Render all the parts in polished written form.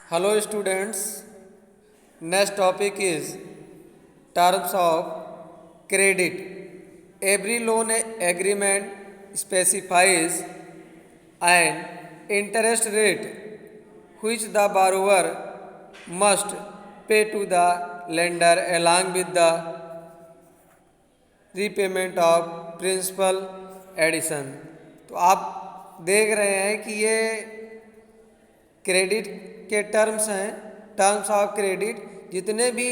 Hello students, next topic is terms of credit. Every loan agreement specifies an interest rate which the borrower must pay to the lender along with the repayment of principal addition. तो आप देख रहे हैं कि ये credit के terms हैं। Terms of credit जितने भी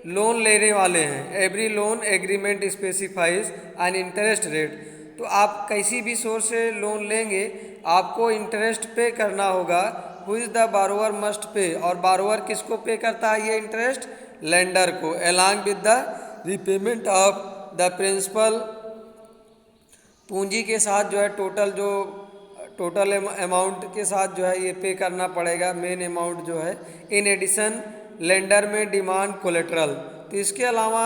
लोन लेने वाले हैं, every loan agreement specifies an interest rate. तो आप किसी भी सोर्स से लोन लेंगे, आपको इंटरेस्ट पे करना होगा। Who is the borrower must pay, और बारोवर किसको पे करता है ये इंटरेस्ट? लेंडर को, along with the repayment of the principal, पूंजी के साथ जो है टोटल अमाउंट के साथ जो है ये पे करना पड़ेगा, मेन अमाउंट जो है। इन एडिशन लेंडर में डिमांड कोलेट्रल। तो इसके अलावा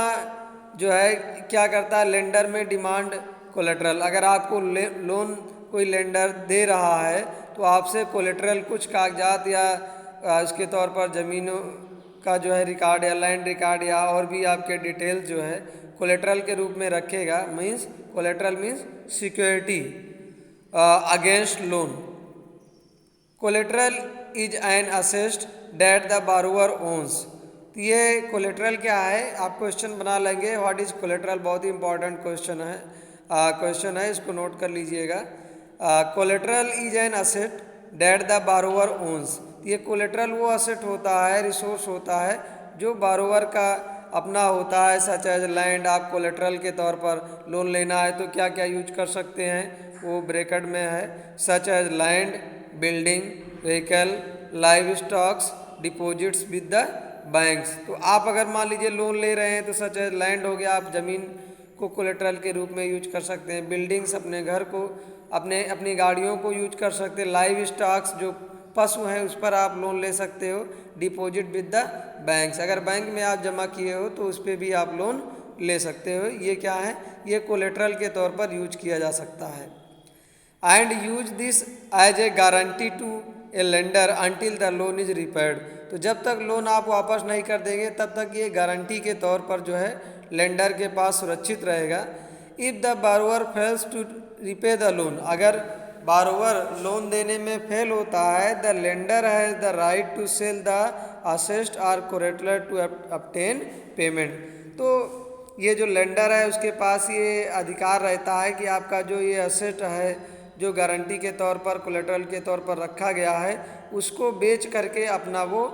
जो है क्या करता है लेंडर में डिमांड कोलेट्रल। अगर आपको लोन कोई लेंडर दे रहा है तो आपसे कोलेट्रल कुछ कागजात या इसके तौर पर ज़मीनों का जो है रिकॉर्ड या लैंड रिकॉर्ड या और भी आपके डिटेल्स जो है कोलेट्रल के रूप में रखेगा। Means collateral means security against loan. Collateral is an asset that the borrower owns. तो ये कोलेट्रल क्या है, आप क्वेश्चन बना लेंगे। व्हाट इज कोलेट्रल, बहुत ही इंपॉर्टेंट क्वेश्चन है, इसको नोट कर लीजिएगा। Collateral is an asset that the borrower owns. ये कोलेट्रल वो असेट होता है, रिसोर्स होता है जो बारोवर का अपना होता है। सच एज लैंड, आप कोलेट्रल के तौर पर लोन लेना है तो क्या क्या यूज कर सकते हैं, वो ब्रैकेट में है। Such as land, building, vehicle, livestocks, deposits with the banks. तो आप अगर मान लीजिए लोन ले रहे हैं तो सच एज लैंड हो गया, आप ज़मीन को कोलेट्रल के रूप में यूज कर सकते हैं। बिल्डिंग्स, अपने घर को, अपनी गाड़ियों को यूज कर सकते हैं। लाइव स्टॉक्स, जो पशु हैं उस पर आप लोन ले सकते हो। डिपॉजिट विद द बैंक्स, अगर बैंक में आप जमा किए हो तो उस पर भी आप लोन ले सकते हो। ये क्या है, ये कोलेट्रल के तौर पर यूज किया जा सकता है। And use this as a guarantee to a lender until the loan is repaid. तो जब तक लोन आप वापस नहीं कर देंगे तब तक ये गारंटी के तौर पर जो है लेंडर के पास सुरक्षित रहेगा। If the borrower fails to repay the loan, अगर बारोवर लोन देने में फेल होता है, the lender has the right to sell the asset or collateral to obtain payment. तो ये जो लेंडर है उसके पास ये अधिकार रहता है कि आपका जो ये असेट है जो गारंटी के तौर पर कोलेट्रल के तौर पर रखा गया है उसको बेच करके अपना वो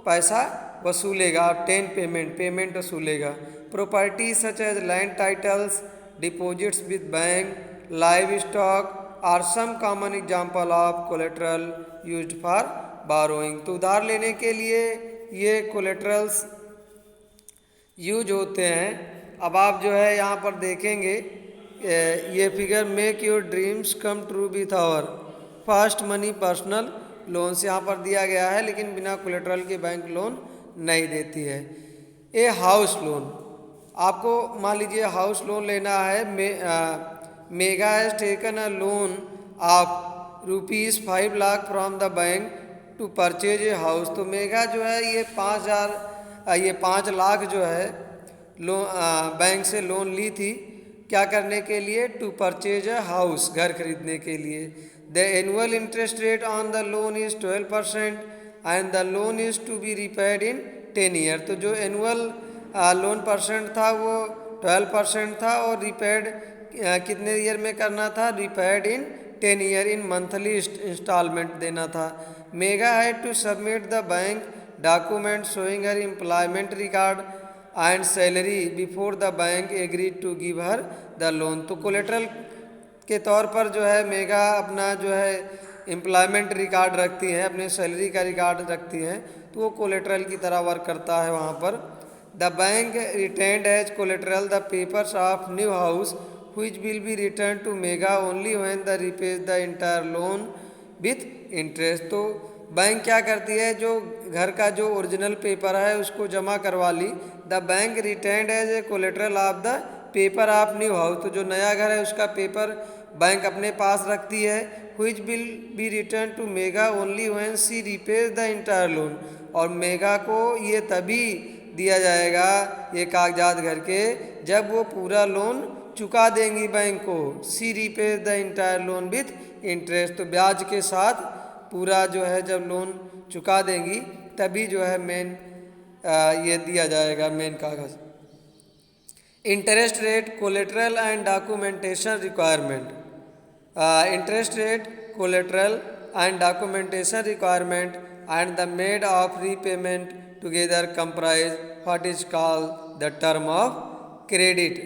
पैसा वसूलेगा, obtain पेमेंट वसूलेगा। Property such as land titles, deposits with bank, live stock are some common example of collateral used for borrowing. तो उधार लेने के लिए ये कोलेट्रल्स यूज होते हैं। अब आप जो है यहाँ पर देखेंगे ये figure, make your dreams come true with our fast money personal loans यहाँ पर दिया गया है, लेकिन बिना कोलेट्रल के बैंक लोन नहीं देती है। ए हाउस लोन, आपको मान लीजिए हाउस लोन लेना है। Megha has taken a loan of ₹5 lakh from the bank to purchase a house. तो मेगा जो है ये 5 लाख जो है बैंक से लोन ली थी, क्या करने के लिए? टू परचेज अ हाउस, घर खरीदने के लिए। The annual interest rate on the loan is 12% and the loan is to be repaid in 10 year. तो जो एनुअल लोन परसेंट था वो 12% था और रिपेड कितने ईयर में करना था? Repaid in 10 year in monthly instalment देना था। Megha had to submit the bank document showing her employment record and salary before the bank agreed to give her the loan. तो कोलेट्रल के तौर पर जो है मेगा अपना जो है एम्प्लॉयमेंट रिकॉर्ड रखती है, अपने सैलरी का रिकॉर्ड रखती है, तो वो कोलेट्रल की तरह वर्क करता है वहाँ पर। The bank retained as collateral the papers of new house which will be returned to mega only when the repays the entire loan with interest। तो बैंक क्या करती है, जो घर का जो ओरिजिनल पेपर है उसको जमा करवा ली। The bank retained as a collateral of the paper of new house. तो जो नया घर है उसका पेपर बैंक अपने पास रखती है, which will be returned to mega only when she repays the entire loan। और मेगा को ये तभी दिया जाएगा ये कागजात घर के जब वो पूरा लोन चुका देंगी बैंक को। She repays the entire loan with interest, तो ब्याज के साथ पूरा जो है जब लोन चुका देंगी तभी जो है मेन ये दिया जाएगा मेन कागज। Interest rate, collateral and documentation requirement. Interest rate, collateral and documentation requirement and the mode of repayment together comprise what is called the term of credit.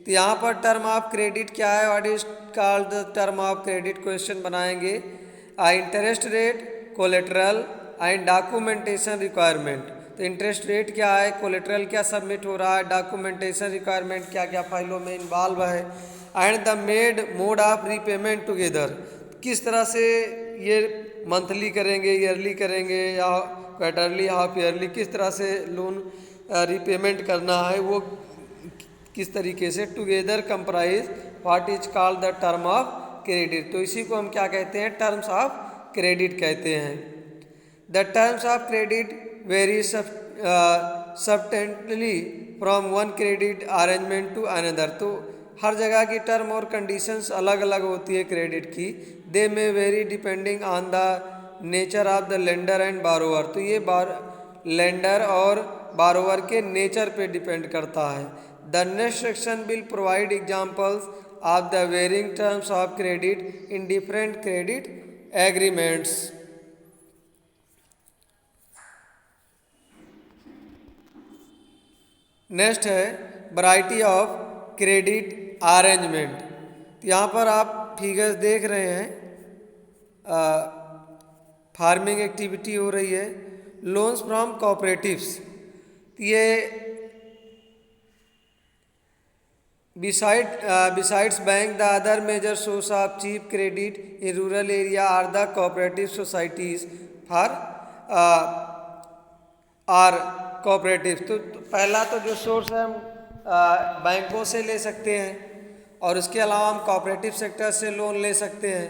तो यहाँ पर टर्म ऑफ क्रेडिट क्या है, what is called the term of credit, question बनाएंगे। Interest rate, collateral and documentation requirement. तो interest rate क्या है, collateral क्या सबमिट हो रहा है, डॉक्यूमेंटेशन रिक्वायरमेंट क्या क्या फाइलों में इन्वॉल्व है, and the made mode of repayment together, किस तरह से ये मंथली करेंगे, ईयरली करेंगे या क्वार्टरली, हाफ ईयरली, किस तरह से लोन रीपेमेंट करना है, वो किस तरीके से। Together comprise what is called the term of credit. तो इसी को हम क्या कहते हैं, टर्म्स ऑफ क्रेडिट कहते हैं। The terms of credit vary substantially from one credit arrangement to another. तो हर जगह की टर्म और कंडीशंस अलग अलग होती है क्रेडिट की। दे में very depending on the nature of the lender and बारोवर। तो ये लेंडर और बारोवर के नेचर पे डिपेंड करता है। The next section will provide examples of the varying terms of credit in different credit agreements. Next है वैरायटी ऑफ क्रेडिट अरेंजमेंट। तो यहाँ पर आप फिगर्स देख रहे हैं, फार्मिंग एक्टिविटी हो रही है, लोन्स फ्रॉम कोऑपरेटिव्स। ये besides bank, the other major source of cheap credit in rural area are the cooperative societies for cooperatives। तो पहला तो जो सोर्स है हम बैंकों से ले सकते हैं और उसके अलावा हम कोऑपरेटिव सेक्टर से लोन ले सकते हैं।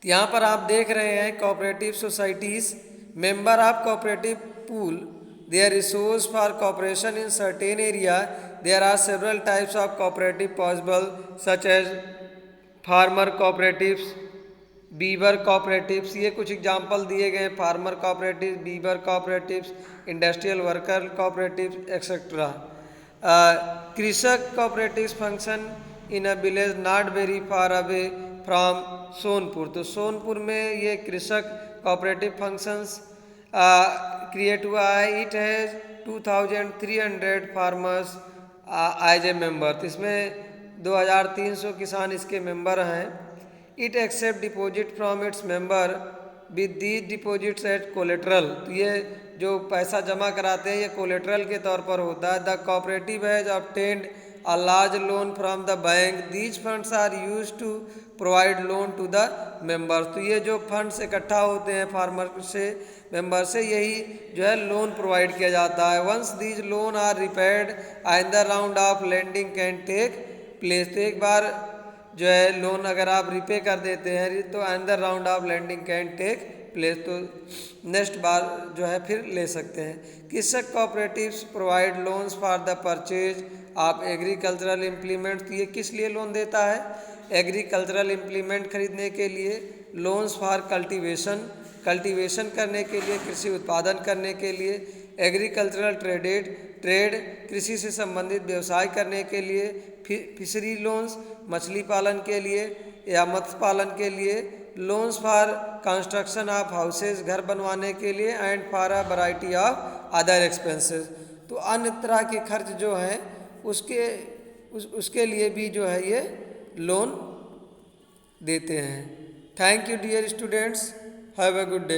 तो यहाँ पर आप देख रहे हैं cooperative societies, member of cooperative pool, their resource for cooperation in certain area। There are several types of cooperative possible such as farmer cooperatives, beaver cooperatives। ये कुछ एग्जाम्पल दिए गए हैं, farmer cooperative, weaver cooperatives, industrial worker cooperative etcetera. कृषक cooperatives function in a village not very far away from Sonpur. तो सोनपुर में ये कृषक कोऑपरेटिव फंक्शंस क्रिएट हुआ है। It has 2300 farmers as a member. तो इसमें 2300 किसान इसके मेंबर हैं। It accept deposit from its member with these deposits at collateral. तो ये जो पैसा जमा कराते हैं ये कोलेटरल के तौर पर होता है। The cooperative has obtained a large loan from the bank। These funds are used to provide loan to the members। तो ये जो फंड्स इकट्ठा होते हैं फार्मर से, मेंबर से, यही जो है लोन प्रोवाइड किया जाता है। Once these loan are repaid another round of lending can take place. तो एक बार जो है लोन अगर आप रिपे कर देते हैं तो another round of lending can take place, तो नेक्स्ट बार जो है फिर ले सकते हैं। कृषक cooperatives provide loans for the purchase of agricultural implements. तो ये किस लिए लोन देता है, एग्रीकल्चरल इम्प्लीमेंट खरीदने के लिए। लोन्स फॉर कल्टीवेशन करने के लिए, कृषि उत्पादन करने के लिए। एग्रीकल्चरल ट्रेड कृषि से संबंधित व्यवसाय करने के लिए। फिशरी लोन्स मछली पालन के लिए या मत्स्य पालन के लिए। Loans for construction of houses घर बनवाने के लिए। And for a variety of other expenses. तो अन्य तरह के खर्च जो हैं उसके लिए भी जो है ये लोन देते हैं। Thank you dear students, have a good day.